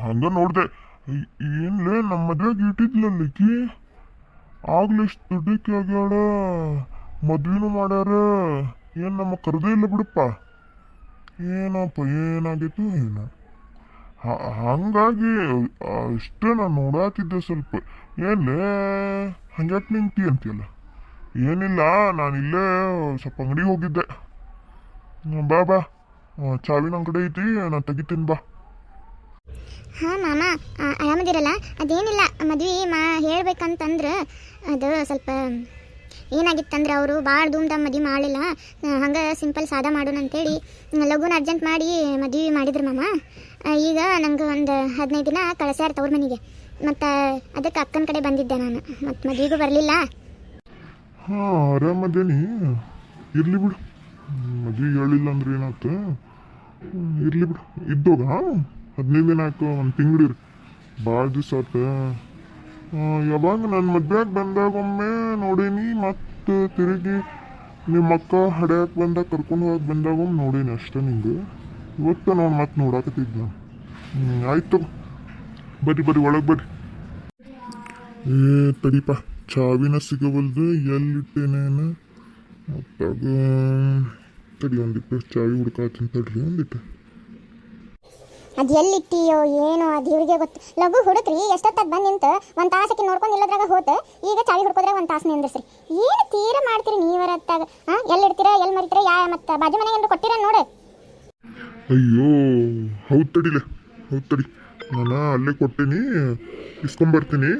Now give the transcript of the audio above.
ಹಂಗ ನೋಡ್ದೆ. ಏನ್ಲೇ ನಮ್ಮ ಮದ್ವೆಗೆ ಇಟ್ಟಿದ್ಲಲ್ಲಿಕ್ಕಿ ಆಗ್ಲೇ ಇಷ್ಟು ದುಡ್ಡಕ್ಕೆ ಆಗ್ಯಾಳ, ಮದ್ವಿನೂ ಮಾಡ್ಯಾರ, ಏನ್ ನಮ್ಮ ಕರೆದೇ ಇಲ್ಲ ಬಿಡಪ್ಪ. ಏನಪ್ಪ ಏನಾಗಿತ್ತು ಏನು. ಹಂಗಾಗಿ ಅಷ್ಟೇ ನಾನು ನೋಡಾತಿದ್ದೆ ಸ್ವಲ್ಪ. ಏನ್ಲೇ ಹಂಗ್ಯಾಕೆ ನಿಂತಿ ಅಂತೀಯಲ್ಲ. ಏನಿಲ್ಲ, ನಾನಿಲ್ಲೇ ಸ್ವಲ್ಪ ಅಂಗಡಿಗೆ ಹೋಗಿದ್ದೆ. ಬಾ ಬಾ, ಚಾವಿನ ಅಂಗಡಿ ಐತಿ, ನಾನು ತೆಗಿತೀನಿ ಬಾ. ಹಾಂ ಮಾಮ, ಆರಾಮದಿರಲ್ಲ? ಅದೇನಿಲ್ಲ, ಮದ್ವೆ ಹೇಳ್ಬೇಕಂತಂದ್ರೆ ಅದು ಸ್ವಲ್ಪ ಏನಾಗಿತ್ತಂದ್ರೆ ಅವರು ಭಾಳ ಧೂಮ್ಧಾಮ್ ಮದುವೆ ಮಾಡಲಿಲ್ಲ, ಹಂಗೆ ಸಿಂಪಲ್ ಸಾದಾ ಮಾಡೋಣ ಅಂತೇಳಿ ಲಘುನ ಅರ್ಜೆಂಟ್ ಮಾಡಿ ಮದುವೆ ಮಾಡಿದ್ರು ಮಾಮ. ಈಗ ನಂಗೆ ಒಂದು 15 ದಿನ ಕಳಿಸ್ಯಾರ ತವ್ರ ಮನೆಗೆ. ಮತ್ತು ಅದಕ್ಕೆ ಅಕ್ಕನ ಕಡೆ ಬಂದಿದ್ದೆ ನಾನು, ಮತ್ತು ಮದುವೆಗೂ ಬರಲಿಲ್ಲ. ಹಾಂ ಆರಾಮದೇನಿ, ಇರಲಿ ಬಿಡು. ಮದುವೆಗೆ ಹೇಳಿಲ್ಲ ಅಂದ್ರೆ ಏನಾಯ್ತ, ಇರಲಿ ಬಿಡು. ಇದ್ದೋಗ 15 ದಿನ ಆಯ್ತು, ಒಂದು ತಿಂಗಳಿರಿ, ಭಾಳ ದಿವಸ ಆತ. ಯಾವಾಗ ನನ್ನ ಮದ್ವೆಗೆ ಬಂದಾಗೊಮ್ಮೆ ನೋಡೀನಿ, ಮತ್ತು ತಿರುಗಿ ನಿಮ್ಮ ಅಕ್ಕ ಹಡ್ಯಾಕೆ ಬಂದಾಗ ಕರ್ಕೊಂಡು ಹೋಗಿ ಬಂದಾಗೊಮ್ಮೆ ನೋಡೀನಿ ಅಷ್ಟೇ ನಿಂಗೆ. ಇವತ್ತು ನಾನು ಮತ್ತೆ ನೋಡಾಕತ್ತಿದ್ದೆ ನಾನು. ಆಯ್ತು, ಬರ್ರಿ ಬರ್ರಿ ಒಳಗೆ ಬರ್ರಿ. ತಡಿಪ, ಚಾವಿನ ಸಿಗವಲ್ದು, ಎಲ್ಲಿಟ್ಟೇನೇನು ಮತ್ತಾಗ. ತಡಿ ಒಂದಿಟ್ಟು ಚಾವಿ ಹುಡ್ಕಾತೀನಿ ತಡ್ರಿ ಒಂದಿಟ್ಟು. ಅದು ಎಲ್ಲಿಟ್ಟಿಯೋ ಏನೋ ಅದು ಇವ್ರಿಗೆ ಗೊತ್ತು. ಲಘು ಹುಡುಕ್ರಿ, ಎಷ್ಟೊತ್ತಾಗ ಬಂದು ನಿಂತು ಒಂದು ತಾಸಕ್ಕೆ ನೋಡ್ಕೊಂಡು ಇಲ್ಲದ್ರಾಗ ಹೋತು. ಈಗ ಚಾವಿ ಹುಡ್ಕೋದ್ರಾಗ ಒಂದು ತಾಸು ನಿಂದ್ರಿಸ್ರಿ. ಏನು ತೀರ ಮಾಡ್ತೀರಿ ನೀವರತ್ತಾಗ? ಎಲ್ಲಿ ಇಡ್ತೀರಾ, ಎಲ್ಲಿ ಮರಿತೀರಾ, ಮತ್ತು ಬಾಜು ಮನೆಗೆ ಏನಾರು ಕೊಟ್ಟಿರ ನೋಡು. ಅಯ್ಯೋ ಹೌದು ತಡಿಲೆ, ಹೌದು ತಡಿ, ನಾನು ಅಲ್ಲೇ ಕೊಟ್ಟೀನಿ, ಇಸ್ಕೊಂಬರ್ತೀನಿ.